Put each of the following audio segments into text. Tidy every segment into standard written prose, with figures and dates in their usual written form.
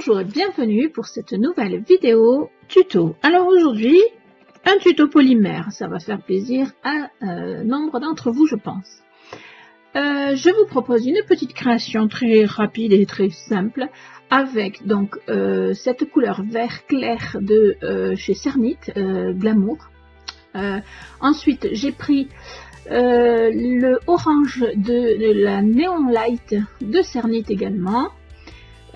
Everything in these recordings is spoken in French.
Bonjour et bienvenue pour cette nouvelle vidéo tuto. Alors aujourd'hui, un tuto polymère, ça va faire plaisir à nombre d'entre vous je pense. Je vous propose une petite création très rapide et très simple avec donc cette couleur vert clair de chez Cernit, Glamour. Ensuite j'ai pris le orange de la Neon Light de Cernit également.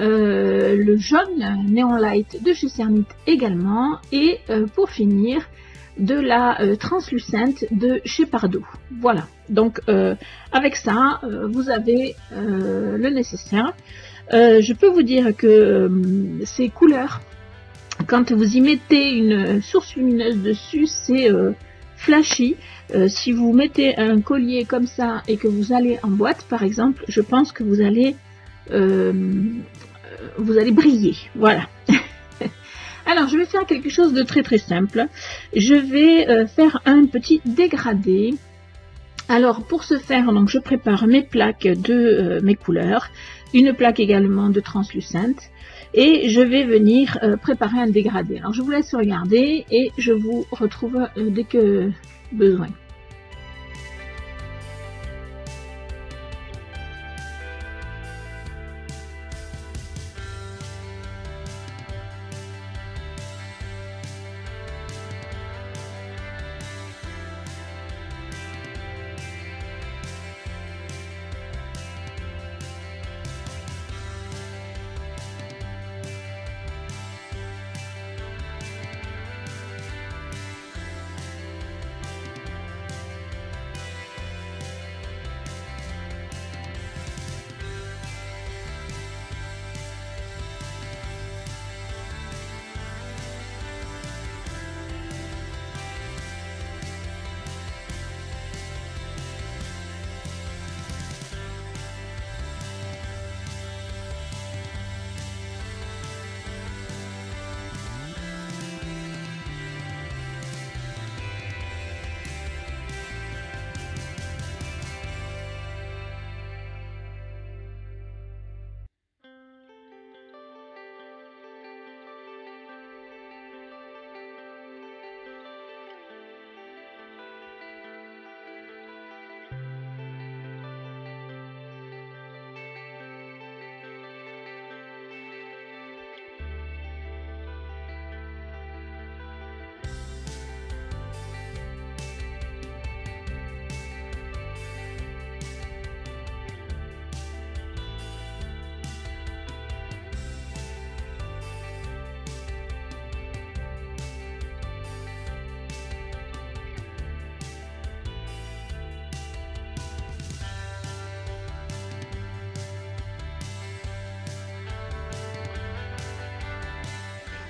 Le jaune Neon Light de chez Cernit également et pour finir de la translucente de chez Pardo. Voilà, donc avec ça vous avez le nécessaire. Je peux vous dire que ces couleurs, quand vous y mettez une source lumineuse dessus, c'est flashy. Si vous mettez un collier comme ça et que vous allez en boîte par exemple, je pense que vous allez briller, voilà. Alors je vais faire quelque chose de très simple. Je vais faire un petit dégradé. Alors pour ce faire, donc je prépare mes plaques de mes couleurs, une plaque également de translucente et je vais venir préparer un dégradé. Alors je vous laisse regarder et je vous retrouve dès que besoin.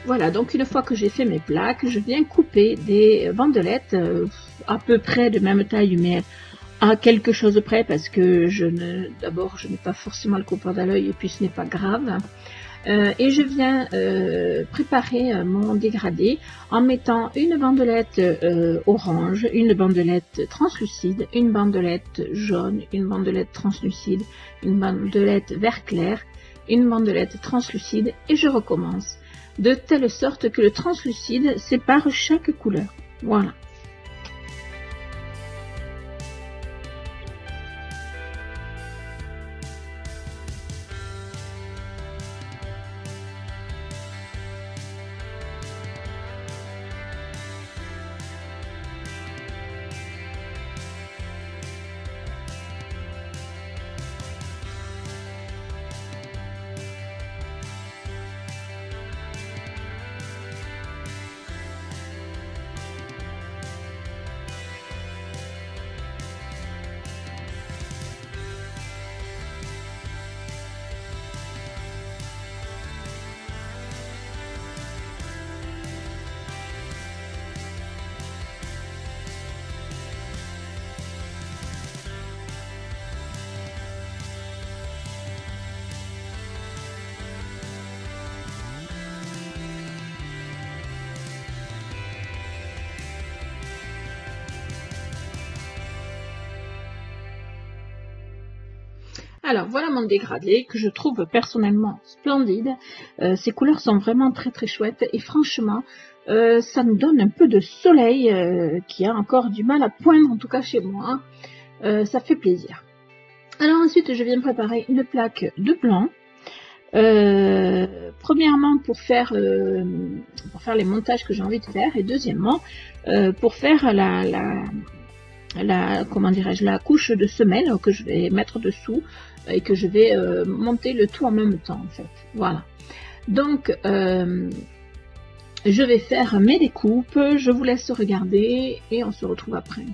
Voilà, donc une fois que j'ai fait mes plaques, je viens couper des bandelettes à peu près de même taille, mais à quelque chose près parce que d'abord je n'ai pas forcément le coupeur à l'œil et puis ce n'est pas grave. Et je viens préparer mon dégradé en mettant une bandelette orange, une bandelette translucide, une bandelette jaune, une bandelette translucide, une bandelette vert clair, une bandelette translucide et je recommence. De telle sorte que le translucide sépare chaque couleur. Voilà. Alors voilà mon dégradé que je trouve personnellement splendide. Ces couleurs sont vraiment très très chouettes et franchement ça me donne un peu de soleil qui a encore du mal à poindre, en tout cas chez moi. Ça fait plaisir. Alors ensuite je viens préparer une plaque de blanc. Premièrement pour faire les montages que j'ai envie de faire, et deuxièmement pour faire comment dirais-je, la couche de semelle que je vais mettre dessous et que je vais monter le tout en même temps en fait. Voilà. Donc je vais faire mes découpes, je vous laisse regarder et on se retrouve après.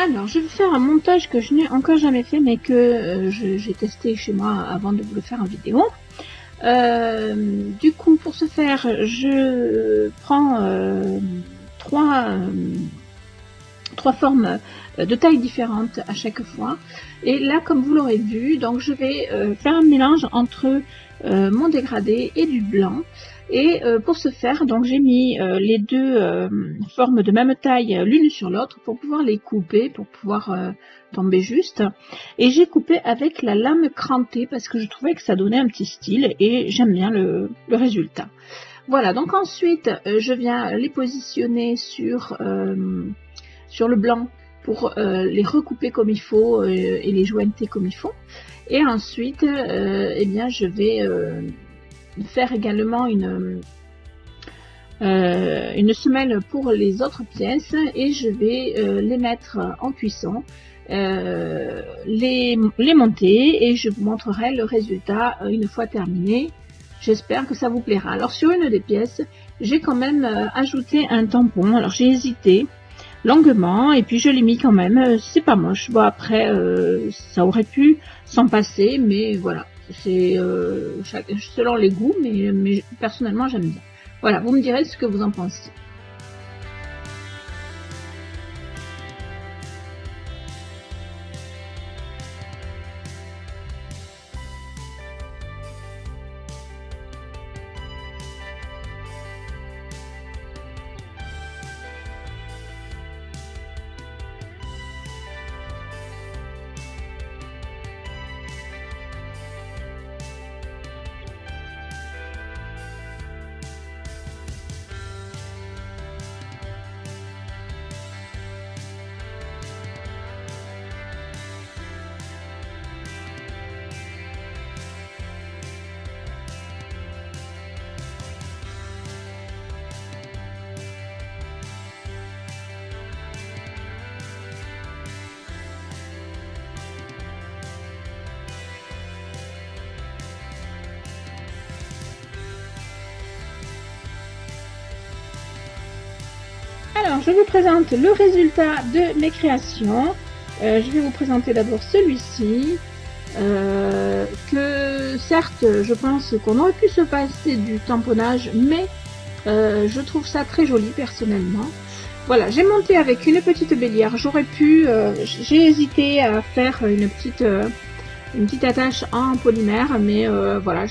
Alors, je vais faire un montage que je n'ai encore jamais fait, mais que j'ai testé chez moi avant de vous le faire en vidéo. Du coup, pour ce faire, je prends trois formes de tailles différentes à chaque fois. Et là, comme vous l'aurez vu, donc je vais faire un mélange entre mon dégradé et du blanc. Et pour ce faire, donc j'ai mis les deux formes de même taille l'une sur l'autre pour pouvoir les couper, pour pouvoir tomber juste. Et j'ai coupé avec la lame crantée parce que je trouvais que ça donnait un petit style et j'aime bien le résultat. Voilà, donc ensuite je viens les positionner sur le blanc pour les recouper comme il faut et les jointer comme il faut. Et ensuite, eh bien, je vais faire également une semelle pour les autres pièces et je vais les mettre en cuisson, les monter et je vous montrerai le résultat une fois terminé. J'espère que ça vous plaira. Alors sur une des pièces, j'ai quand même ajouté un tampon. Alors j'ai hésité longuement et puis je l'ai mis quand même. C'est pas moche. Bon après, ça aurait pu s'en passer, mais voilà. C'est selon les goûts, mais personnellement j'aime bien. Voilà, vous me direz ce que vous en pensez. Alors, je vous présente le résultat de mes créations. Je vais vous présenter d'abord celui-ci, que certes, je pense qu'on aurait pu se passer du tamponnage, mais je trouve ça très joli personnellement. Voilà, j'ai monté avec une petite bélière. J'aurais pu, j'ai hésité à faire une petite attache en polymère, mais voilà,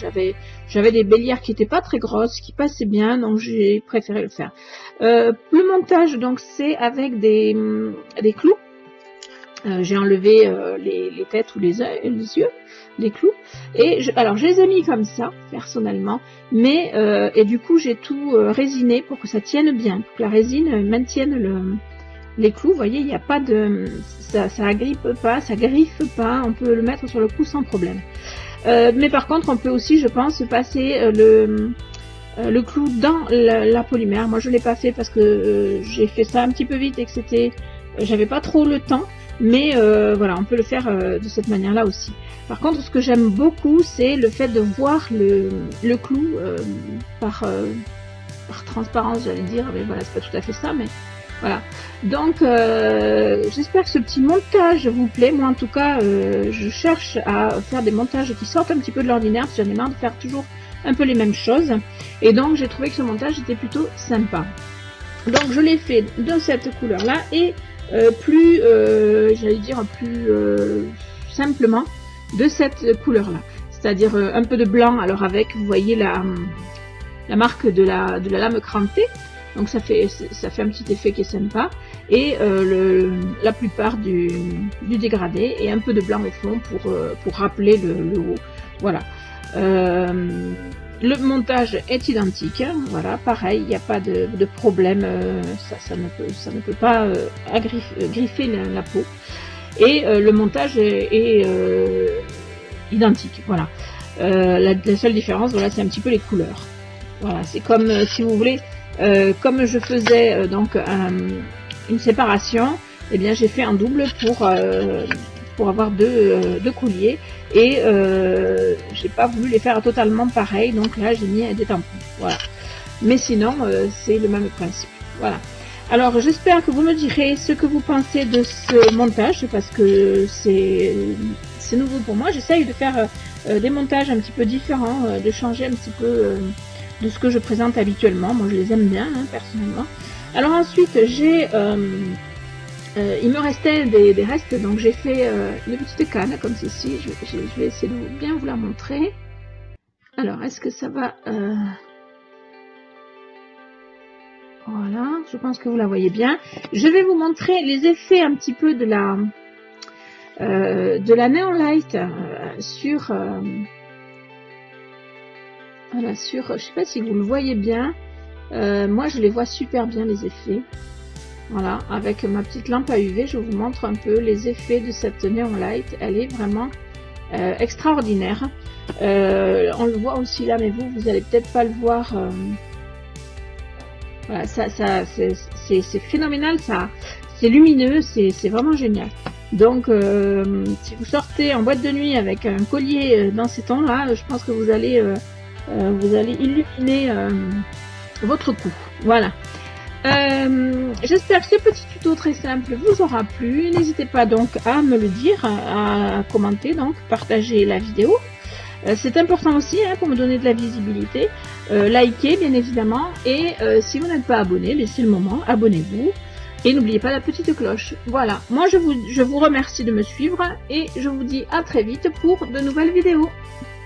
j'avais des bélières qui n'étaient pas très grosses, qui passaient bien, donc j'ai préféré le faire. Le montage, donc, c'est avec des clous. J'ai enlevé les têtes ou les yeux, les clous. Et alors, je les ai mis comme ça, personnellement. Mais, et du coup, j'ai tout résiné pour que ça tienne bien. Pour que la résine maintienne les clous. Vous voyez, il n'y a pas de... Ça agrippe pas, ça griffe pas. On peut le mettre sur le cou sans problème. Mais par contre, on peut aussi, je pense, passer le clou dans la polymère. Moi, je l'ai pas fait parce que j'ai fait ça un petit peu vite et que j'avais pas trop le temps. Mais voilà, on peut le faire de cette manière-là aussi. Par contre, ce que j'aime beaucoup, c'est le fait de voir le clou par transparence, j'allais dire. Mais voilà, c'est pas tout à fait ça, mais voilà. Donc, j'espère que ce petit montage vous plaît. Moi, en tout cas, je cherche à faire des montages qui sortent un petit peu de l'ordinaire, parce que j'en ai marre de faire toujours un peu les mêmes choses. Et donc, j'ai trouvé que ce montage était plutôt sympa. Donc, je l'ai fait de cette couleur-là et plus, j'allais dire, plus simplement de cette couleur-là. C'est-à-dire un peu de blanc, alors avec, vous voyez, la marque de la lame crantée. Donc ça fait un petit effet qui est sympa. Et la plupart du dégradé et un peu de blanc au fond pour rappeler le haut. Voilà. Le montage est identique, voilà, pareil, il n'y a pas de problème, ça ne peut pas griffer la peau. Et le montage est identique, voilà. La seule différence, voilà, c'est un petit peu les couleurs. Voilà, c'est comme, si vous voulez, comme je faisais donc une séparation, eh bien j'ai fait un double pour avoir deux colliers et j'ai pas voulu les faire totalement pareil, donc là j'ai mis des tampons, voilà. Mais sinon c'est le même principe, voilà. Alors j'espère que vous me direz ce que vous pensez de ce montage, parce que c'est nouveau pour moi. J'essaye de faire des montages un petit peu différents, de changer un petit peu de ce que je présente habituellement. Moi je les aime bien, hein, personnellement. Alors ensuite j'ai il me restait des restes, donc j'ai fait une petite canne comme ceci. Je vais essayer de bien vous la montrer. Alors, est-ce que ça va Voilà, je pense que vous la voyez bien. Je vais vous montrer les effets un petit peu de la Neon Light sur... voilà, je sais pas si vous le voyez bien. Moi, je les vois super bien, les effets. Voilà, avec ma petite lampe à UV, je vous montre un peu les effets de cette Neon Light. Elle est vraiment extraordinaire. On le voit aussi là, mais vous n'allez peut-être pas le voir. Voilà, c'est phénoménal, c'est lumineux, c'est vraiment génial. Donc, si vous sortez en boîte de nuit avec un collier dans ces tons-là, je pense que vous allez illuminer votre cou. Voilà. J'espère que ce petit tuto très simple vous aura plu. N'hésitez pas donc à me le dire, à commenter, donc partager la vidéo. C'est important aussi, hein, pour me donner de la visibilité. Likez bien évidemment, et si vous n'êtes pas abonné, c'est le moment, abonnez-vous. Et n'oubliez pas la petite cloche. Voilà, moi je vous remercie de me suivre et je vous dis à très vite pour de nouvelles vidéos.